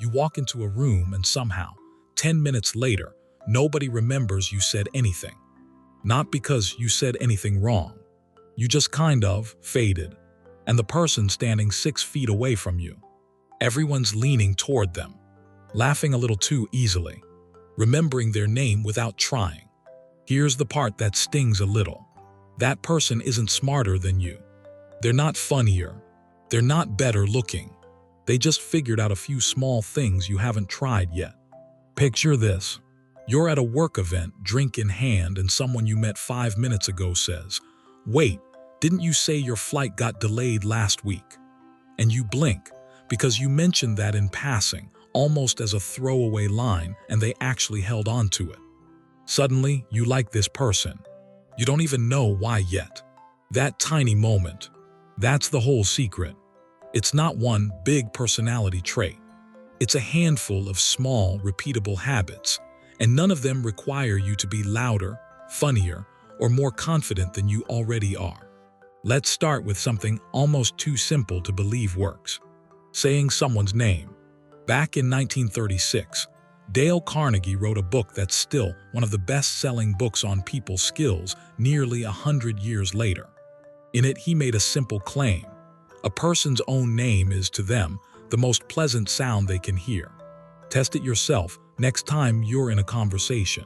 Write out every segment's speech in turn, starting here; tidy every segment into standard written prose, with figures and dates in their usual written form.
You walk into a room and somehow, 10 minutes later, nobody remembers you said anything. Not because you said anything wrong. You just kind of faded. And the person standing 6 feet away from you. Everyone's leaning toward them, laughing a little too easily, remembering their name without trying. Here's the part that stings a little. That person isn't smarter than you. They're not funnier. They're not better looking. They just figured out a few small things you haven't tried yet. Picture this. You're at a work event, drink in hand, and someone you met 5 minutes ago says, "Wait, didn't you say your flight got delayed last week?" And you blink, because you mentioned that in passing, almost as a throwaway line, and they actually held on to it. Suddenly, you like this person. You don't even know why yet. That tiny moment, that's the whole secret. It's not one big personality trait. It's a handful of small, repeatable habits, and none of them require you to be louder, funnier, or more confident than you already are. Let's start with something almost too simple to believe works. Saying someone's name. Back in 1936, Dale Carnegie wrote a book that's still one of the best-selling books on people skills nearly 100 years later. In it, he made a simple claim. A person's own name is, to them, the most pleasant sound they can hear. Test it yourself next time you're in a conversation.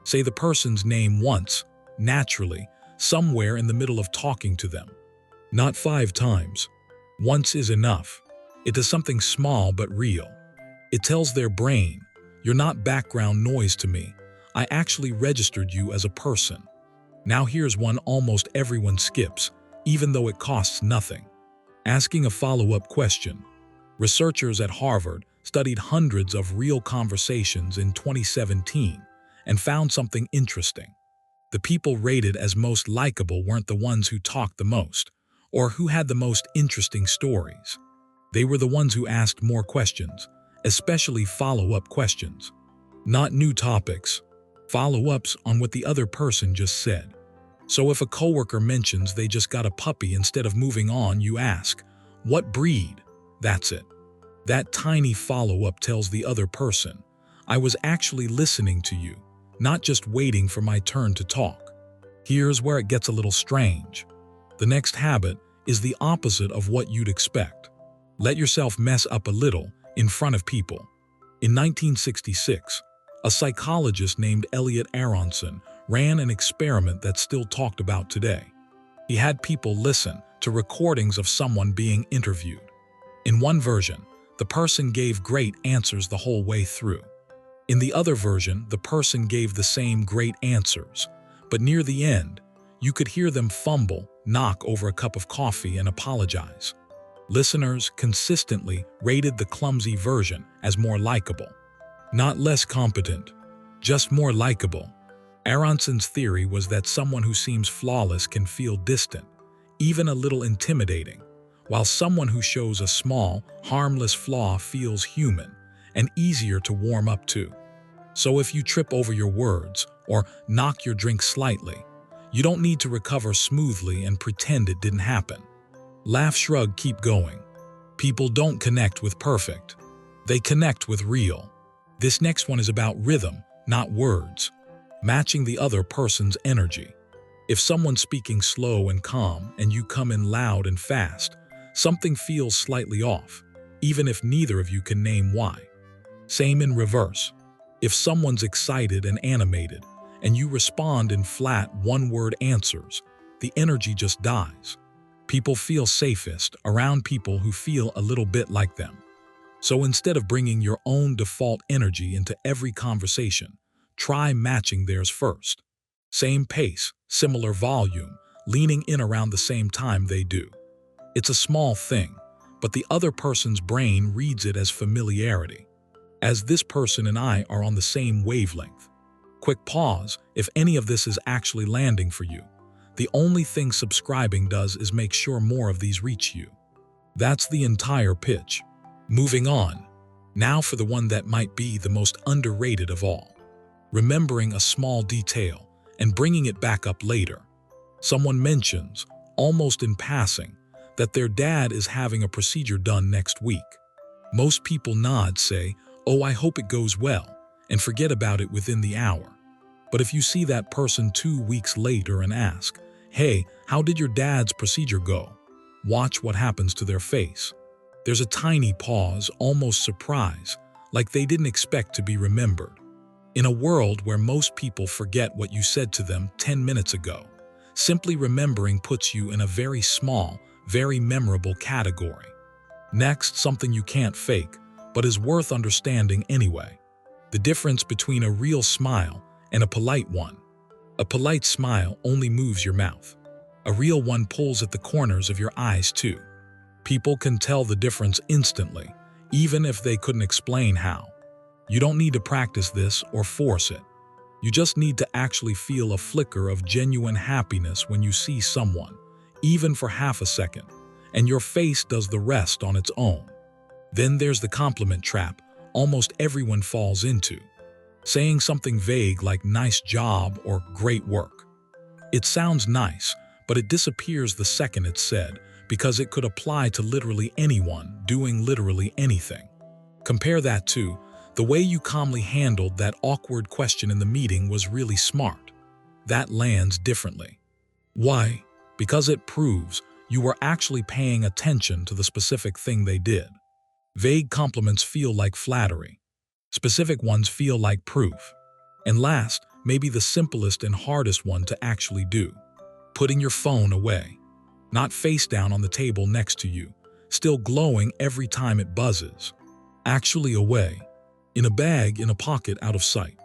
Say the person's name once, naturally, somewhere in the middle of talking to them. Not 5 times. Once is enough. It does something small but real. It tells their brain, "You're not background noise to me. I actually registered you as a person." Now here's one almost everyone skips, even though it costs nothing. Asking a follow-up question. Researchers at Harvard studied hundreds of real conversations in 2017 and found something interesting. The people rated as most likable weren't the ones who talked the most, or who had the most interesting stories. They were the ones who asked more questions, especially follow-up questions. Not new topics, follow-ups on what the other person just said. So if a coworker mentions they just got a puppy, instead of moving on, you ask, "What breed?" That's it. That tiny follow-up tells the other person, "I was actually listening to you, not just waiting for my turn to talk." Here's where it gets a little strange. The next habit is the opposite of what you'd expect. Let yourself mess up a little in front of people. In 1966, a psychologist named Elliot Aronson ran an experiment that's still talked about today. He had people listen to recordings of someone being interviewed. In one version, the person gave great answers the whole way through. In the other version, the person gave the same great answers, but near the end, you could hear them fumble, knock over a cup of coffee, and apologize. Listeners consistently rated the clumsy version as more likable. Not less competent, just more likable. Aronson's theory was that someone who seems flawless can feel distant, even a little intimidating, while someone who shows a small, harmless flaw feels human and easier to warm up to. So if you trip over your words or knock your drink slightly, you don't need to recover smoothly and pretend it didn't happen. Laugh, shrug, keep going. People don't connect with perfect. They connect with real. This next one is about rhythm, not words. Matching the other person's energy. If someone's speaking slow and calm and you come in loud and fast, something feels slightly off, even if neither of you can name why. Same in reverse. If someone's excited and animated and you respond in flat, one-word answers, the energy just dies. People feel safest around people who feel a little bit like them. So instead of bringing your own default energy into every conversation, try matching theirs first. Same pace, similar volume, leaning in around the same time they do. It's a small thing, but the other person's brain reads it as familiarity, as this person and I are on the same wavelength. Quick pause if any of this is actually landing for you. The only thing subscribing does is make sure more of these reach you. That's the entire pitch. Moving on. Now for the one that might be the most underrated of all. Remembering a small detail and bringing it back up later. Someone mentions, almost in passing, that their dad is having a procedure done next week. Most people nod, say, "Oh, I hope it goes well," and forget about it within the hour. But if you see that person 2 weeks later and ask, "Hey, how did your dad's procedure go?" Watch what happens to their face. There's a tiny pause, almost surprise, like they didn't expect to be remembered. In a world where most people forget what you said to them 10 minutes ago, simply remembering puts you in a very small, very memorable category. Next, something you can't fake, but is worth understanding anyway. The difference between a real smile and a polite one. A polite smile only moves your mouth. A real one pulls at the corners of your eyes too. People can tell the difference instantly, even if they couldn't explain how. You don't need to practice this or force it. You just need to actually feel a flicker of genuine happiness when you see someone, even for half a second, and your face does the rest on its own. Then there's the compliment trap almost everyone falls into. Saying something vague like "nice job" or "great work." It sounds nice, but it disappears the second it's said, because it could apply to literally anyone doing literally anything. Compare that to, "The way you calmly handled that awkward question in the meeting was really smart." That lands differently. Why? Because it proves you were actually paying attention to the specific thing they did. Vague compliments feel like flattery. Specific ones feel like proof. And last, maybe the simplest and hardest one to actually do: putting your phone away. Not face down on the table next to you, still glowing every time it buzzes. Actually away. In a bag, in a pocket, out of sight.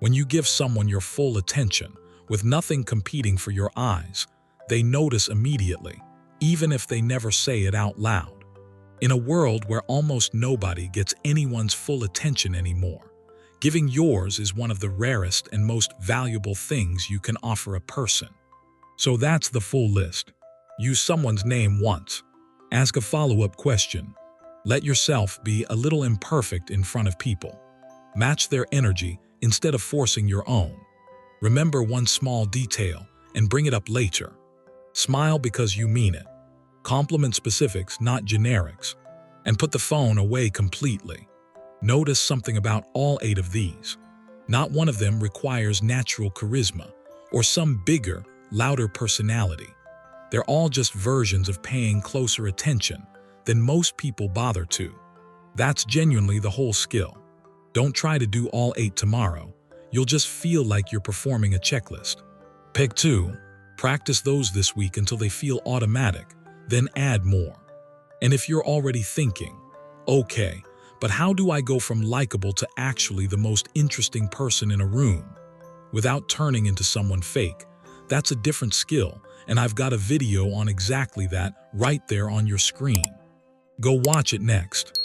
When you give someone your full attention, with nothing competing for your eyes, they notice immediately, even if they never say it out loud. In a world where almost nobody gets anyone's full attention anymore, giving yours is one of the rarest and most valuable things you can offer a person. So that's the full list. Use someone's name once. Ask a follow-up question. Let yourself be a little imperfect in front of people. Match their energy instead of forcing your own. Remember one small detail and bring it up later. Smile because you mean it. Compliment specifics, not generics. And put the phone away completely. Notice something about all 8 of these. Not one of them requires natural charisma or some bigger, louder personality. They're all just versions of paying closer attention than most people bother to. That's genuinely the whole skill. Don't try to do all 8 tomorrow. You'll just feel like you're performing a checklist. Pick 2. Practice those this week until they feel automatic, then add more. And if you're already thinking, "Okay, but how do I go from likable to actually the most interesting person in a room without turning into someone fake?" That's a different skill, and I've got a video on exactly that right there on your screen. Go watch it next.